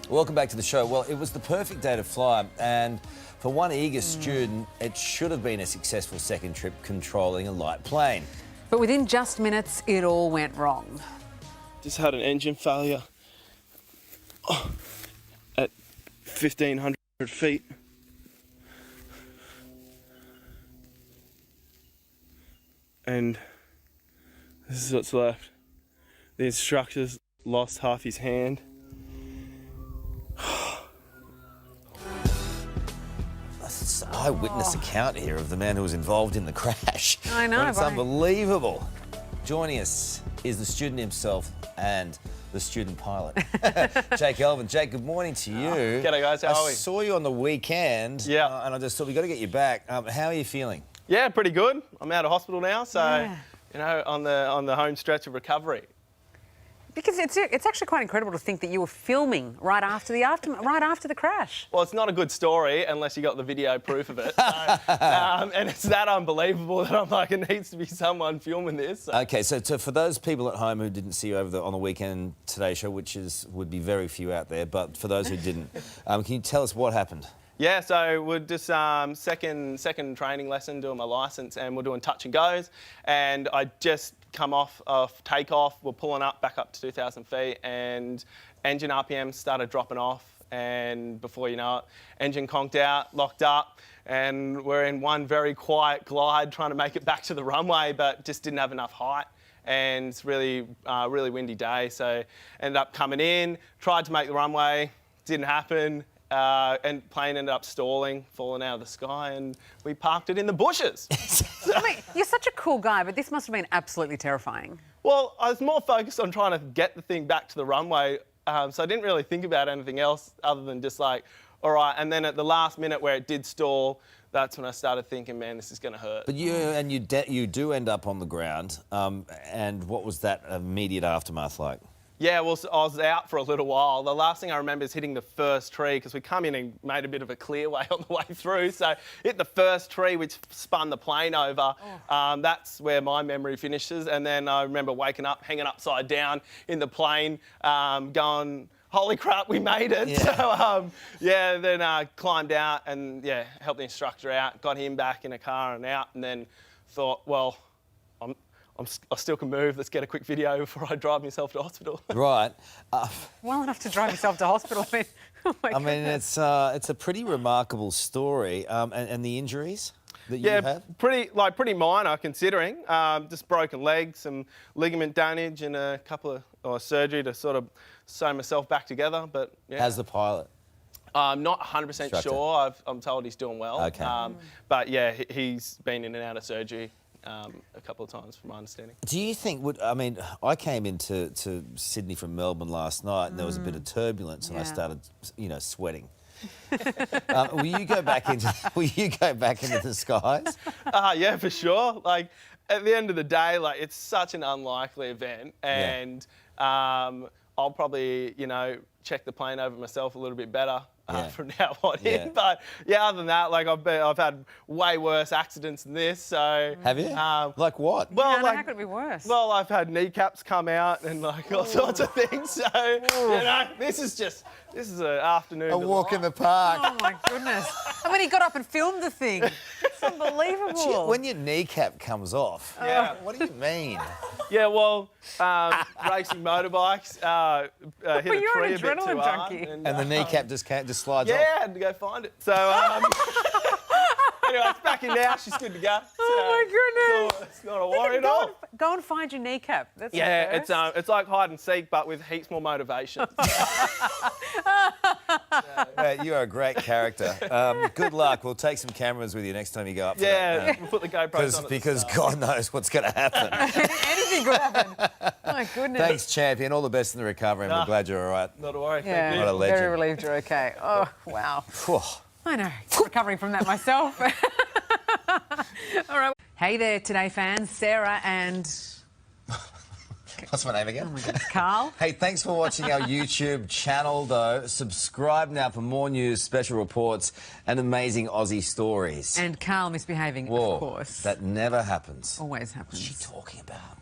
Welcome back to the show. Well, it was the perfect day to fly, and for one eager student, it should have been a successful second trip controlling a light plane. But within just minutes, it all went wrong. Just had an engine failure at 1,500 feet. And this is what's left. The instructor's lost half his hand. That's an eyewitness account here of the man who was involved in the crash. I know, It's unbelievable. Joining us is the student himself and the student pilot, Jake Elven. Jake, good morning to you. G'day guys, how are we? I saw you on the weekend, and I just thought we got to get you back. How are you feeling? Yeah, pretty good. I'm out of hospital now, so you know, on the home stretch of recovery. Because it's actually quite incredible to think that you were filming right after the crash. Well, it's not a good story unless you got the video proof of it. So, and it's that unbelievable that I'm like, it needs to be someone filming this. So. Okay, so for those people at home who didn't see you on the weekend Today Show, which would be very few out there, but for those who didn't, can you tell us what happened? Yeah, so we're just second training lesson doing my licence, and we're doing touch and goes, and I just come off of takeoff. We're pulling back up to 2,000 feet, and engine RPM started dropping off, and before you know it, engine conked out, locked up, and we're in one very quiet glide trying to make it back to the runway, but just didn't have enough height. And it's really windy day, so ended up coming in, tried to make the runway, didn't happen. And plane ended up stalling, falling out of the sky, and we parked it in the bushes. I mean, you're such a cool guy, but this must have been absolutely terrifying. Well, I was more focused on trying to get the thing back to the runway, so I didn't really think about anything else other than just like, all right. And then at the last minute where it did stall, that's when I started thinking, man, this is going to hurt. But you do end up on the ground, and what was that immediate aftermath like? Yeah, well, I was out for a little while. The last thing I remember is hitting the first tree, because we come in and made a bit of a clearway on the way through. So hit the first tree, which spun the plane over. That's where my memory finishes. And then I remember waking up, hanging upside down in the plane, going, holy crap, we made it. Yeah. So, then climbed out and, helped the instructor out, got him back in a car and out, and then thought, well, I still can move. Let's get a quick video before I drive myself to hospital. Right. Well enough to drive yourself to hospital. I mean, it's a pretty remarkable story. And the injuries that you had? pretty minor considering. Just broken legs, some ligament damage, and a couple of surgery to sort of sew myself back together. But yeah. How's the pilot? I'm not 100% sure. I'm told he's doing well. Okay. But yeah, he's been in and out of surgery. A couple of times, from my understanding. Do you think? I came into Sydney from Melbourne last night, and there was a bit of turbulence, and I started, sweating. Will you go back into the skies? Yeah, for sure. Like at the end of the day, like it's such an unlikely event, and I'll probably check the plane over myself a little bit better. From now on in, but other than that, like I've had way worse accidents than this. So have you? Like what? Well, how could it be worse? Well, I've had kneecaps come out and like all sorts of things. So this is an afternoon. A walk in the park. Oh my goodness! I mean, he got up and filmed the thing. It's unbelievable. When your kneecap comes off, what do you mean? Yeah, well, racing motorbikes, hit a you're tree an a bit too adrenaline hard. junkie. And the kneecap just slides off? Yeah, I had to go find it. So, anyway, it's back in now. She's good to go. Oh my goodness. It's not a worry at all. Go and find your kneecap. That's it's like hide and seek, but with heaps more motivation. You are a great character. Good luck. We'll take some cameras with you next time you go up. We'll put the GoPros on. Because God knows what's going to happen. Anything could happen. My goodness. Thanks, champion. All the best in the recovery, and we're glad you're all right. Not a worry. Yeah, Thank you. What a legend. very relieved you're okay. Oh, wow. I know. Recovering from that myself. All right. Hey there, Today fans. Sarah and... What's my name again? Oh my goodness, Carl. Hey, thanks for watching our YouTube channel, though. Subscribe now for more news, special reports, and amazing Aussie stories. And Carl misbehaving, Whoa, of course. that never happens. Always happens. What's she talking about?